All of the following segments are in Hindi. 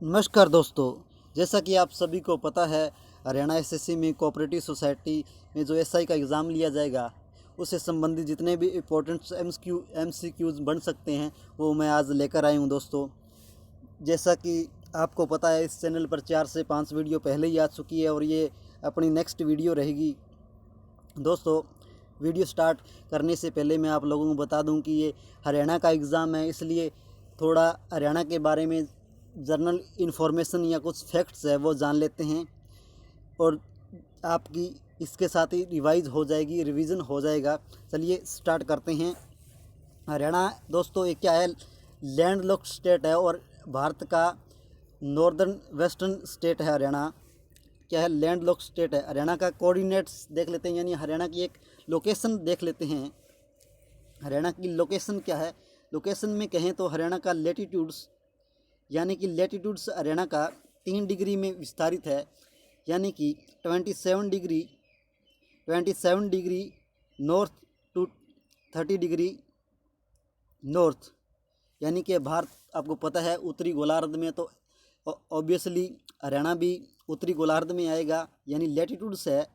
नमस्कार दोस्तों। जैसा कि आप सभी को पता है, हरियाणा एसएससी में कोऑपरेटिव सोसाइटी में जो एसआई का एग्ज़ाम लिया जाएगा, उससे संबंधित जितने भी इम्पोर्टेंट एमसीक्यूज़ बन सकते हैं वो मैं आज लेकर आई हूँ दोस्तों। जैसा कि आपको पता है, इस चैनल पर 4 से 5 वीडियो पहले ही आ चुकी है और ये अपनी नेक्स्ट वीडियो रहेगी दोस्तों। वीडियो स्टार्ट करने से पहले मैं आप लोगों को बता दूं कि ये हरियाणा का एग्ज़ाम है, इसलिए थोड़ा हरियाणा के बारे में जनरल इन्फॉर्मेशन या कुछ फैक्ट्स है वो जान लेते हैं और आपकी इसके साथ ही रिवीजन हो जाएगा। चलिए स्टार्ट करते हैं। हरियाणा दोस्तों एक क्या है, लैंडलॉक्ड स्टेट है और भारत का नॉर्दर्न वेस्टर्न स्टेट है। हरियाणा क्या है, लैंडलॉक्ड स्टेट है। हरियाणा का कोऑर्डिनेट्स देख लेते हैं, यानी हरियाणा की एक लोकेशन देख लेते हैं। हरियाणा की लोकेशन क्या है, लोकेशन में कहें तो हरियाणा का लेटीट्यूड्स यानी कि लेटीट्यूड्स हरियाणा का 3 डिग्री में विस्तारित है, यानी कि 27 degree north to 30 degree north. यानी कि भारत आपको पता है उत्तरी गोलार्ध में, तो ऑब्वियसली हरियाणा भी उत्तरी गोलार्ध में आएगा। यानी लेटीट्यूड्स है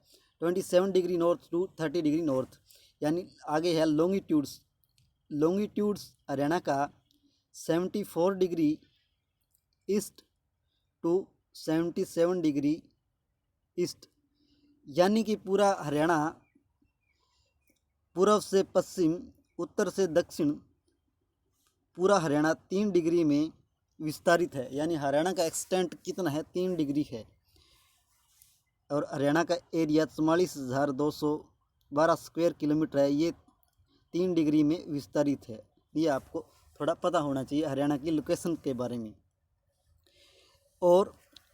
27 degree north to 30 degree north. यानी आगे है लॉन्गिट्यूड्स हरियाणा का 74 degree east to 77 degree east. यानी कि पूरा हरियाणा पूर्व से पश्चिम, उत्तर से दक्षिण, पूरा हरियाणा 3 डिग्री में विस्तारित है। यानी हरियाणा का एक्सटेंट कितना है, 3 डिग्री है। और हरियाणा का एरिया 44,212 स्क्वायर किलोमीटर है। ये 3 डिग्री में विस्तारित है। ये आपको थोड़ा पता होना चाहिए हरियाणा की लोकेशन के बारे में। और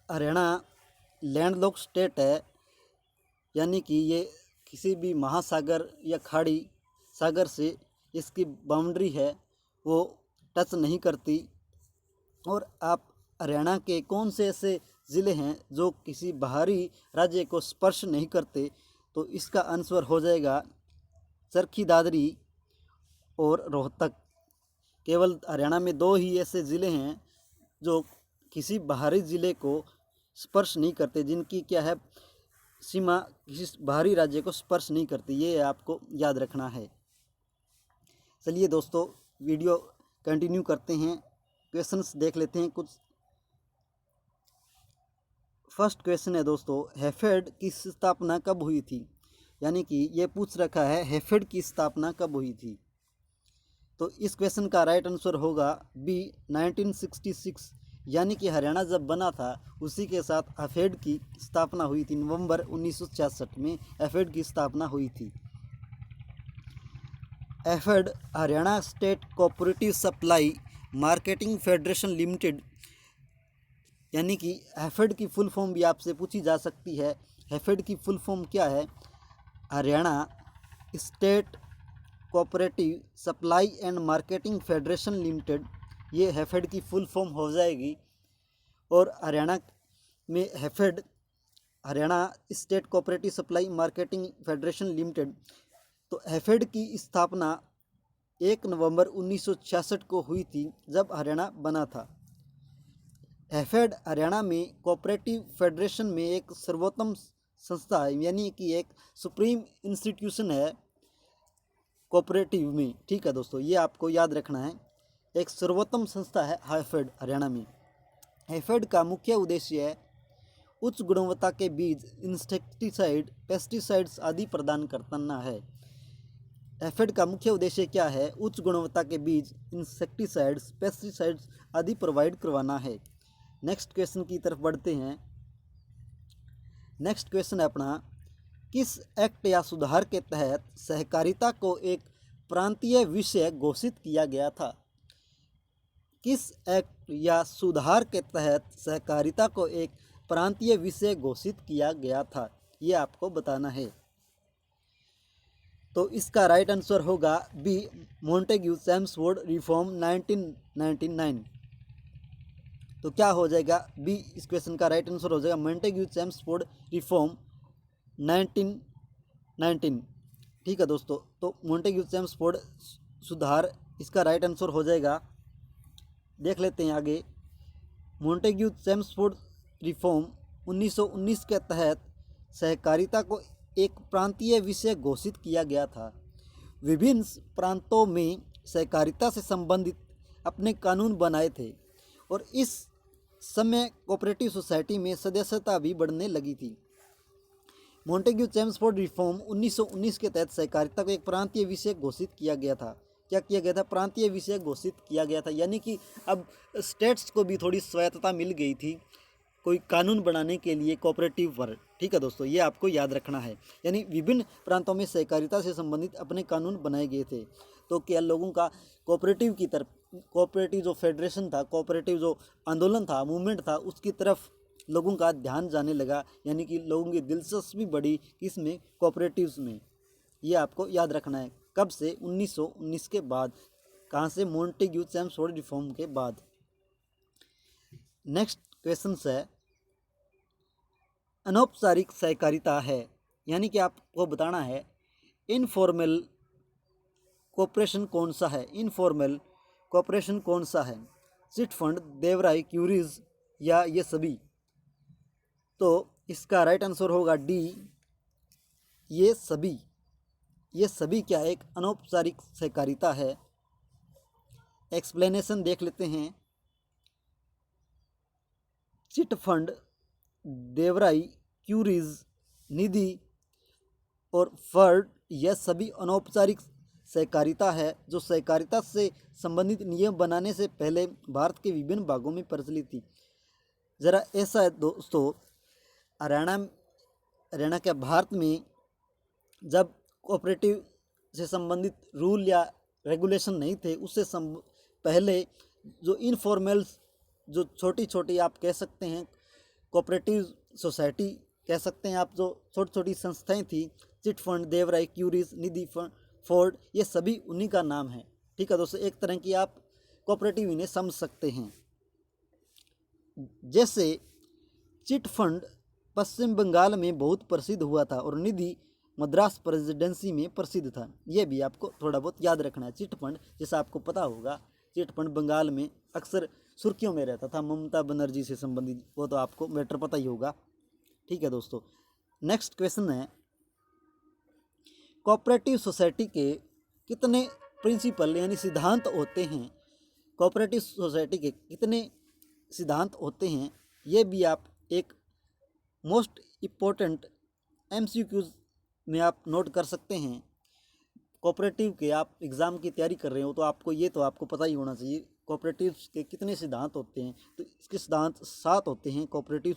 हरियाणा लैंडलॉक्ड स्टेट है, यानी कि ये किसी भी महासागर या खाड़ी सागर से इसकी बाउंड्री है वो टच नहीं करती। और आप हरियाणा के कौन से ऐसे ज़िले हैं जो किसी बाहरी राज्य को स्पर्श नहीं करते, तो इसका आंसर हो जाएगा चरखी दादरी और रोहतक। केवल हरियाणा में 2 ही ऐसे ज़िले हैं जो किसी बाहरी ज़िले को स्पर्श नहीं करते, जिनकी क्या है सीमा किसी बाहरी राज्य को स्पर्श नहीं करती। ये आपको याद रखना है। चलिए दोस्तों वीडियो कंटिन्यू करते हैं, क्वेश्चंस देख लेते हैं कुछ। फर्स्ट क्वेश्चन है दोस्तों, हैफेड की स्थापना कब हुई थी? यानी कि ये पूछ रखा है हैफेड की स्थापना कब हुई थी। तो इस क्वेश्चन का राइट आंसर होगा बी 1966। यानी कि हरियाणा जब बना था उसी के साथ हैफेड की स्थापना हुई थी। नवंबर 1966 में हैफेड की स्थापना हुई थी। HAFED Haryana state cooperative supply marketing federation limited. यानी कि हैफेड की फुल फॉर्म भी आपसे पूछी जा सकती है। हैफेड की फुल फॉर्म क्या है? Haryana state cooperative supply and marketing federation limited. ये हैफेड की फुल फॉर्म हो जाएगी। और हरियाणा में HAFED Haryana state cooperative supply marketing federation limited, तो हैफेड की स्थापना 1 नवंबर 1966 को हुई थी जब हरियाणा बना था। हैफेड हरियाणा में कोऑपरेटिव फेडरेशन में एक सर्वोत्तम संस्था है, यानी कि एक सुप्रीम इंस्टीट्यूशन है कोऑपरेटिव में। ठीक है दोस्तों, ये आपको याद रखना है। एक सर्वोत्तम संस्था है हैफेड हरियाणा में। हैफेड का मुख्य उद्देश्य है उच्च गुणवत्ता के बीज, इंसेक्टिसाइड, पेस्टिसाइड्स आदि प्रदान करना है। हैफेड का मुख्य उद्देश्य क्या है? उच्च गुणवत्ता के बीज, इंसेक्टिसाइड्स, पेस्टिसाइड्स आदि प्रोवाइड करवाना है। नेक्स्ट क्वेश्चन की तरफ बढ़ते हैं। नेक्स्ट क्वेश्चन है अपना, किस एक्ट या सुधार के तहत सहकारिता को एक प्रांतीय विषय घोषित किया गया था? किस एक्ट या सुधार के तहत सहकारिता को एक प्रांतीय विषय घोषित किया गया था? ये आपको बताना है। तो इसका राइट आंसर होगा बी मॉन्टेग्यू चेम्सफोर्ड रिफॉर्म 1999। तो क्या हो जाएगा बी? इस क्वेश्चन का राइट आंसर हो जाएगा मॉन्टेग्यू चेम्सफोर्ड रिफॉर्म 1919। ठीक है दोस्तों, तो मॉन्टेग्यू चेम्सफोर्ड सुधार इसका राइट आंसर हो जाएगा। देख लेते हैं आगे। मॉन्टेग्यू चेम्सफोर्ड रिफॉर्म 1919 के तहत सहकारिता को एक प्रांतीय विषय घोषित किया गया था। विभिन्न प्रांतों में सहकारिता से संबंधित अपने कानून बनाए थे और इस समय कोऑपरेटिव सोसाइटी में सदस्यता भी बढ़ने लगी थी। मॉन्टेग्यू चेम्सफोर्ड रिफॉर्म 1919 के तहत सहकारिता को एक प्रांतीय विषय घोषित किया गया था। क्या किया गया था? प्रांतीय विषय घोषित किया गया था, यानी कि अब स्टेट्स को भी थोड़ी स्वायत्तता मिल गई थी कोई कानून बनाने के लिए कोऑपरेटिव पर। ठीक है दोस्तों, ये आपको याद रखना है। यानी विभिन्न प्रांतों में सहकारिता से संबंधित अपने कानून बनाए गए थे। तो क्या लोगों का कोऑपरेटिव की तरफ, कोऑपरेटिव जो फेडरेशन था, कोऑपरेटिव जो आंदोलन था, मूवमेंट था, उसकी तरफ लोगों का ध्यान जाने लगा, यानी कि लोगों की दिलचस्पी बढ़ी किसमें? कोऑपरेटिव्स में। ये आपको याद रखना है। कब से? 1919 के बाद। कहाँ से? मॉन्टेग्यू चेम्सफोर्ड रिफॉर्म के बाद। नेक्स्ट क्वेश्चन है, अनौपचारिक सहकारिता है, यानी कि आपको बताना है इनफॉर्मल कोऑपरेशन कौन सा है? इनफॉर्मल कोऑपरेशन कौन सा है? चिट फंड, देवराई, क्यूरीज या ये सभी? तो इसका राइट आंसर होगा डी, ये सभी। ये सभी क्या है? एक अनौपचारिक सहकारिता है। एक्सप्लेनेशन देख लेते हैं। चिट फंड, देवराई, क्यूरीज, निधि और फर्ड, यह सभी अनौपचारिक सहकारिता है जो सहकारिता से संबंधित नियम बनाने से पहले भारत के विभिन्न भागों में प्रचलित थी। ज़रा ऐसा है दोस्तों, हरियाणा के भारत में जब कोऑपरेटिव से संबंधित रूल या रेगुलेशन नहीं थे, उससे पहले जो इनफॉर्मल्स, जो छोटी छोटी आप कह सकते हैं कोऑपरेटिव सोसाइटी कह सकते हैं आप, जो छोटी छोटी संस्थाएं थी, चिट फंड, देवराई, क्यूरीज, निधि, फोर्ड, ये सभी उन्हीं का नाम है। ठीक है दोस्तों, एक तरह की आप कोऑपरेटिव इन्हें समझ सकते हैं। जैसे चिट फंड पश्चिम बंगाल में बहुत प्रसिद्ध हुआ था और निधि मद्रास प्रेसिडेंसी में प्रसिद्ध था। यह भी आपको थोड़ा बहुत याद रखना है। चिट फंड, जैसा आपको पता होगा, चिट फंड बंगाल में अक्सर सुर्खियों में रहता था, ममता बनर्जी से संबंधित, वो तो आपको मैटर पता ही होगा। ठीक है दोस्तों, नेक्स्ट क्वेश्चन है, कोऑपरेटिव सोसाइटी के कितने प्रिंसिपल यानी सिद्धांत होते हैं? कोऑपरेटिव सोसाइटी के कितने सिद्धांत होते हैं? ये भी आप एक मोस्ट इम्पोर्टेंट एमसीक्यूज में आप नोट कर सकते हैं। कोऑपरेटिव के आप एग्ज़ाम की तैयारी कर रहे हो तो आपको ये तो आपको पता ही होना चाहिए कोऑपरेटिव के कितने सिद्धांत होते हैं। तो इसके सिद्धांत 7 होते हैं। कोऑपरेटिव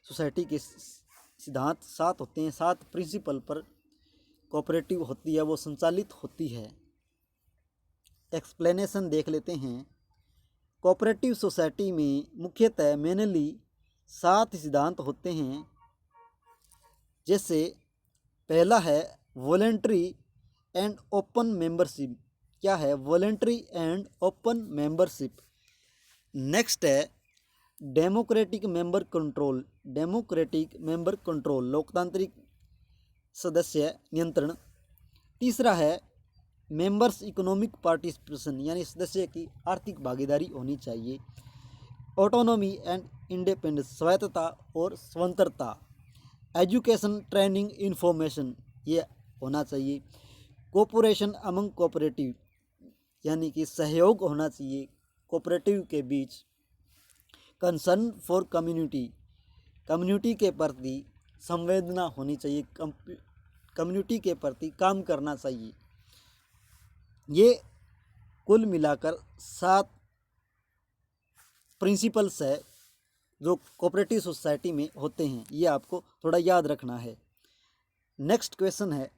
सोसाइटी के सिद्धांत 7 होते हैं। 7 प्रिंसिपल पर कोऑपरेटिव होती है, वो संचालित होती है। एक्सप्लेनेशन देख लेते हैं। कोऑपरेटिव सोसाइटी में मुख्यतः मेनली 7 सिद्धांत होते हैं। जैसे पहला है वॉलेंट्री एंड ओपन मेंबरशिप। क्या है? Voluntary and open membership. Next है democratic member control. Democratic member control, लोकतांत्रिक सदस्य नियंत्रण। तीसरा है मेंबर्स इकोनॉमिक पार्टिसिपेशन, यानी सदस्य की आर्थिक भागीदारी होनी चाहिए। ऑटोनॉमी एंड इंडिपेंडेंस, स्वायत्तता और स्वतंत्रता। एजुकेशन, ट्रेनिंग, इंफॉर्मेशन, ये होना चाहिए। कोऑपरेशन अमंग कोऑपरेटिव, यानी कि सहयोग होना चाहिए कोऑपरेटिव के बीच। कंसर्न फॉर कम्युनिटी, कम्युनिटी के प्रति संवेदना होनी चाहिए, कम्युनिटी के प्रति काम करना चाहिए। ये कुल मिलाकर 7 प्रिंसिपल्स है जो कोऑपरेटिव सोसाइटी में होते हैं। ये आपको थोड़ा याद रखना है। नेक्स्ट क्वेश्चन है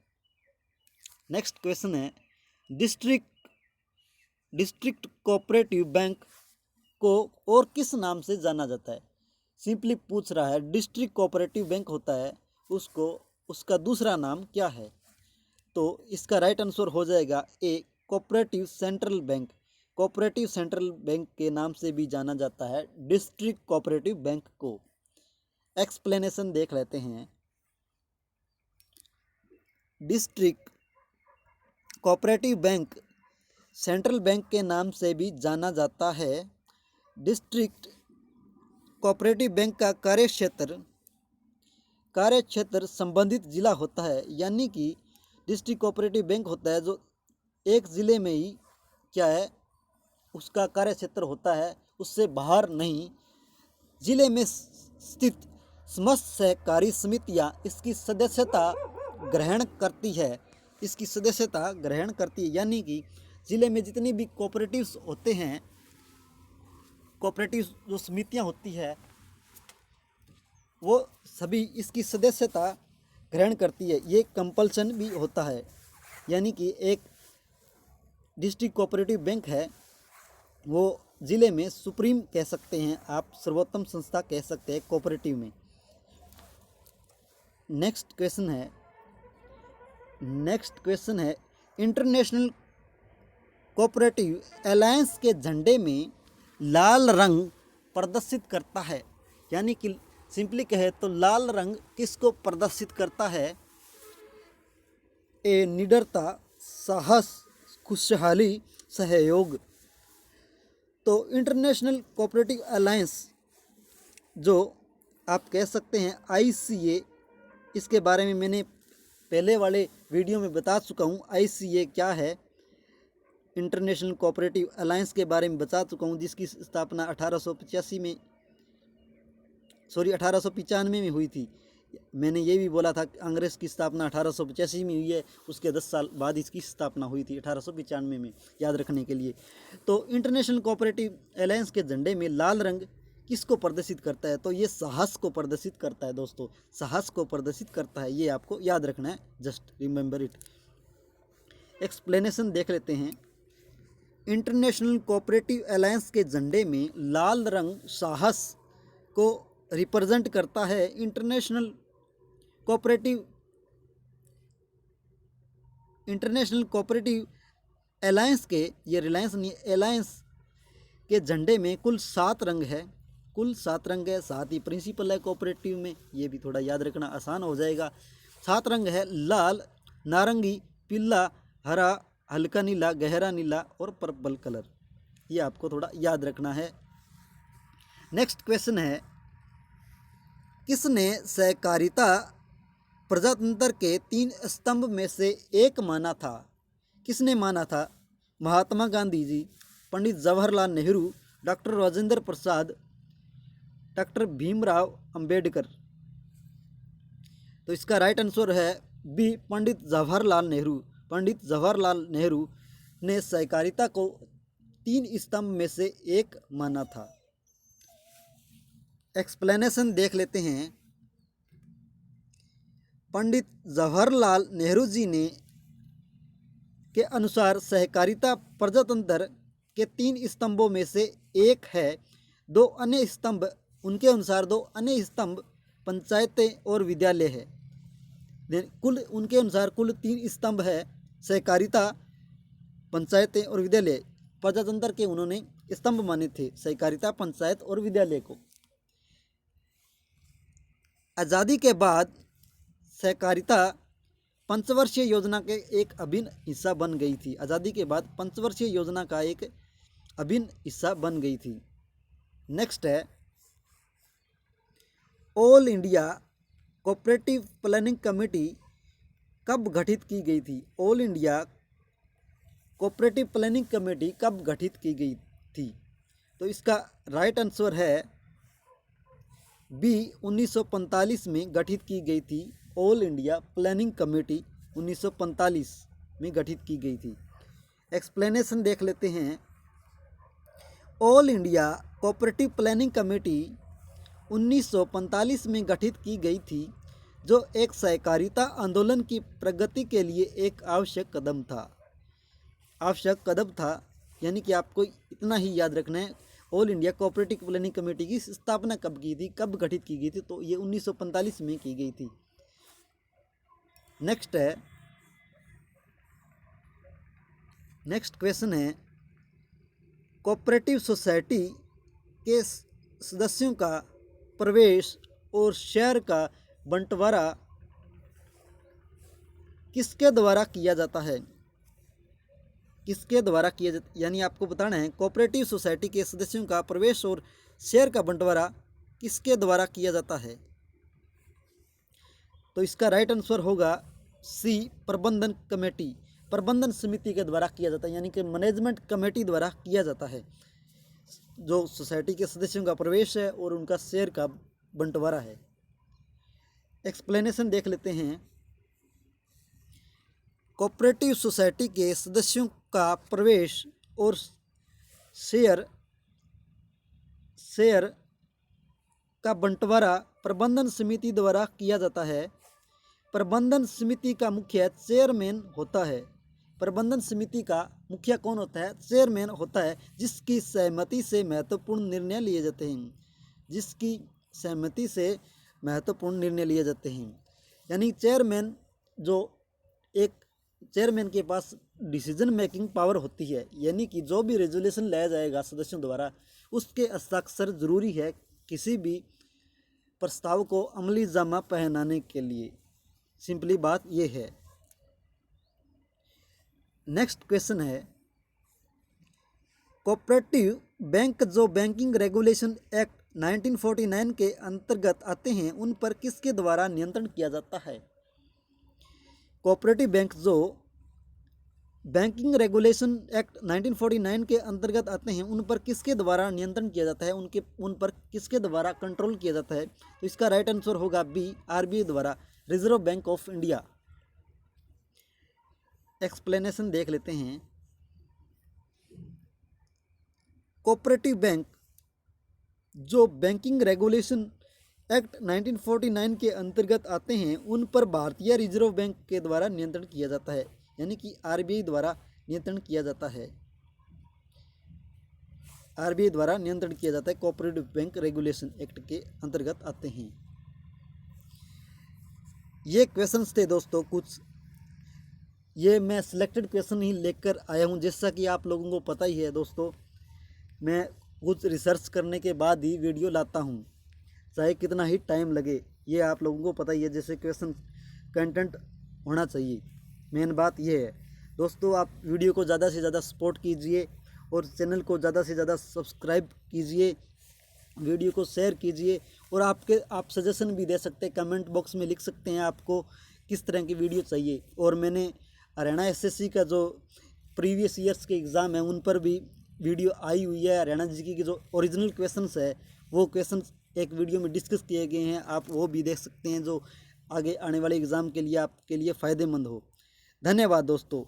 डिस्ट्रिक्ट कोऑपरेटिव बैंक को और किस नाम से जाना जाता है? सिंपली पूछ रहा है, डिस्ट्रिक्ट कोऑपरेटिव बैंक होता है, उसको उसका दूसरा नाम क्या है? तो इसका राइट आंसर हो जाएगा A, cooperative central bank. Cooperative central bank के नाम से भी जाना जाता है डिस्ट्रिक्ट कोऑपरेटिव बैंक को। एक्सप्लेनेशन देख लेते हैं। District cooperative bank central bank के नाम से भी जाना जाता है। डिस्ट्रिक्ट कोऑपरेटिव बैंक का कार्य क्षेत्र संबंधित जिला होता है, यानी कि डिस्ट्रिक्ट कोऑपरेटिव बैंक होता है जो एक ज़िले में ही क्या है उसका कार्य क्षेत्र होता है, उससे बाहर नहीं। जिले में स्थित समस्त सहकारी समितियां इसकी सदस्यता ग्रहण करती है, यानी कि ज़िले में जितनी भी कोऑपरेटिव्स होते हैं, कोऑपरेटिव जो समितियां होती है वो सभी इसकी सदस्यता ग्रहण करती है। ये कंपल्सन भी होता है, यानी कि एक डिस्ट्रिक्ट कोऑपरेटिव बैंक है वो ज़िले में सुप्रीम कह सकते हैं आप, सर्वोत्तम संस्था कह सकते हैं कोऑपरेटिव में। नेक्स्ट क्वेश्चन है इंटरनेशनल कोऑपरेटिव अलायंस के झंडे में लाल रंग प्रदर्शित करता है, यानी कि सिंपली कहे तो लाल रंग किसको प्रदर्शित करता है? ए निडरता, साहस, खुशहाली, सहयोग। तो इंटरनेशनल कोऑपरेटिव अलायंस जो आप कह सकते हैं ICA, इसके बारे में मैंने पहले वाले वीडियो में बता चुका हूँ। ICA क्या है, इंटरनेशनल कोऑपरेटिव अलायंस के बारे में बता चुका हूँ, जिसकी स्थापना 1895 में हुई थी। मैंने ये भी बोला था कि कांग्रेस की स्थापना 1885 में हुई है, उसके 10 साल बाद इसकी स्थापना हुई थी 1895 में, याद रखने के लिए। तो इंटरनेशनल कोऑपरेटिव अलायंस के झंडे में लाल रंग किसको प्रदर्शित करता है? तो ये साहस को प्रदर्शित करता है दोस्तों, साहस को प्रदर्शित करता है, ये आपको याद रखना है, जस्ट रिमेंबर इट। एक्सप्लेनेशन देख लेते हैं। इंटरनेशनल कोऑपरेटिव अलायंस के झंडे में लाल रंग साहस को रिप्रेजेंट करता है। इंटरनेशनल कोऑपरेटिव अलायंस के, ये रिलायंस नहीं, अलायंस के झंडे में कुल 7 रंग है, 7 ही प्रिंसिपल है कोऑपरेटिव में, ये भी थोड़ा याद रखना आसान हो जाएगा। 7 रंग है, लाल, नारंगी, पीला, हरा, हल्का नीला, गहरा नीला और पर्पल कलर, ये आपको थोड़ा याद रखना है। नेक्स्ट क्वेश्चन है, किसने सहकारिता प्रजातंत्र के 3 स्तंभ में से एक माना था? किसने माना था? Mahatma Gandhi ji, Pandit Jawaharlal Nehru, doctor Rajendra Prasad, doctor Bhimrao Ambedkar. तो इसका राइट आंसर है बी, पंडित जवाहरलाल नेहरू ने सहकारिता को 3 स्तंभ में से एक माना था। एक्सप्लेनेशन देख लेते हैं। पंडित जवाहरलाल नेहरू जी ने के अनुसार सहकारिता प्रजातंत्र के 3 स्तंभों में से एक है। उनके अनुसार 2 अन्य स्तंभ पंचायतें और विद्यालय है। उनके अनुसार कुल 3 स्तंभ है, सहकारिता, पंचायतें और विद्यालय। प्रजातंत्र के उन्होंने स्तंभ माने थे सहकारिता, पंचायत और विद्यालय को। आज़ादी के बाद सहकारिता पंचवर्षीय योजना के एक अभिन्न हिस्सा बन गई थी। आज़ादी के बाद पंचवर्षीय योजना का एक अभिन्न हिस्सा बन गई थी। नेक्स्ट है, all India cooperative planning committee कब गठित की गई थी? All India cooperative planning committee कब गठित की गई थी? तो इसका राइट आंसर है बी, 1945 में गठित की गई थी। ऑल इंडिया प्लानिंग कमेटी 1945 में गठित की गई थी। एक्सप्लेनेशन देख लेते हैं। All India cooperative planning committee 1945 में गठित की गई थी, जो एक सहकारिता आंदोलन की प्रगति के लिए एक आवश्यक कदम था। यानी कि आपको इतना ही याद रखना है, all India cooperative planning committee की स्थापना कब की थी, कब गठित की गई थी? तो ये 1945 में की गई थी। नेक्स्ट क्वेश्चन है, कोऑपरेटिव सोसाइटी के सदस्यों का प्रवेश और शेयर का बंटवारा किसके द्वारा किया जाता है? यानी आपको बताना है कोऑपरेटिव सोसाइटी के सदस्यों का प्रवेश और शेयर का बंटवारा किसके द्वारा किया जाता है? तो इसका राइट आंसर होगा सी, प्रबंधन कमेटी, प्रबंधन समिति के द्वारा किया जाता है, यानी कि मैनेजमेंट कमेटी द्वारा किया जाता है। जो सोसाइटी के सदस्यों का प्रवेश है और उनका शेयर का बंटवारा है। एक्सप्लेनेशन देख लेते हैं। कोऑपरेटिव सोसाइटी के सदस्यों का प्रवेश और शेयर का बंटवारा प्रबंधन समिति द्वारा किया जाता है। प्रबंधन समिति का मुखिया चेयरमैन होता है। प्रबंधन समिति का मुखिया कौन होता है? चेयरमैन होता है, जिसकी सहमति से महत्वपूर्ण निर्णय लिए जाते हैं। जिसकी सहमति से महत्वपूर्ण निर्णय लिए जाते हैं, यानी चेयरमैन चेयरमैन के पास डिसीजन मेकिंग पावर होती है, यानी कि जो भी रेजोल्यूशन लाया जाएगा सदस्यों द्वारा उसके हस्ताक्षर जरूरी है किसी भी प्रस्ताव को अमली जामा पहनाने के लिए। सिंपली बात यह है। नेक्स्ट क्वेश्चन है, कोऑपरेटिव बैंक जो बैंकिंग रेगुलेशन एक्ट 1949 के अंतर्गत आते हैं उन पर किसके द्वारा नियंत्रण किया जाता है? कोऑपरेटिव बैंक जो बैंकिंग रेगुलेशन एक्ट 1949 के अंतर्गत आते हैं उन पर किसके द्वारा नियंत्रण किया जाता है, उन पर किसके द्वारा कंट्रोल किया जाता है? तो इसका राइट आंसर होगा बी, आरबीआई द्वारा, reserve bank of India. Explanation देख लेते हैं। कोऑपरेटिव बैंक जो बैंकिंग रेगुलेशन एक्ट 1949 के अंतर्गत आते हैं उन पर भारतीय रिजर्व बैंक के द्वारा नियंत्रण किया जाता है, यानी कि आरबीआई द्वारा नियंत्रण किया जाता है। आरबीआई द्वारा नियंत्रण किया जाता है, कोऑपरेटिव बैंक रेगुलेशन एक्ट के अंतर्गत आते हैं। ये क्वेश्चंस थे दोस्तों कुछ, ये मैं सिलेक्टेड क्वेश्चन ही लेकर आया हूँ। जैसा कि आप लोगों को पता ही है दोस्तों, मैं कुछ रिसर्च करने के बाद ही वीडियो लाता हूँ, चाहे कितना ही टाइम लगे, ये आप लोगों को पता ही है। जैसे क्वेश्चन कंटेंट होना चाहिए, मेन बात ये है दोस्तों। आप वीडियो को ज़्यादा से ज़्यादा सपोर्ट कीजिए और चैनल को ज़्यादा से ज़्यादा सब्सक्राइब कीजिए, वीडियो को शेयर कीजिए और आप सजेशन भी दे सकते हैं, कमेंट बॉक्स में लिख सकते हैं आपको किस तरह की वीडियो चाहिए। और मैंने हरियाणा एसएससी का जो प्रीवियस ईयर्स के एग्ज़ाम है उन पर भी वीडियो आई हुई है। हरियाणा जीके की जो ओरिजिनल क्वेश्चंस है वो क्वेश्चंस एक वीडियो में डिस्कस किए गए हैं, आप वो भी देख सकते हैं, जो आगे आने वाले एग्ज़ाम के लिए आपके लिए फ़ायदेमंद हो। धन्यवाद दोस्तों।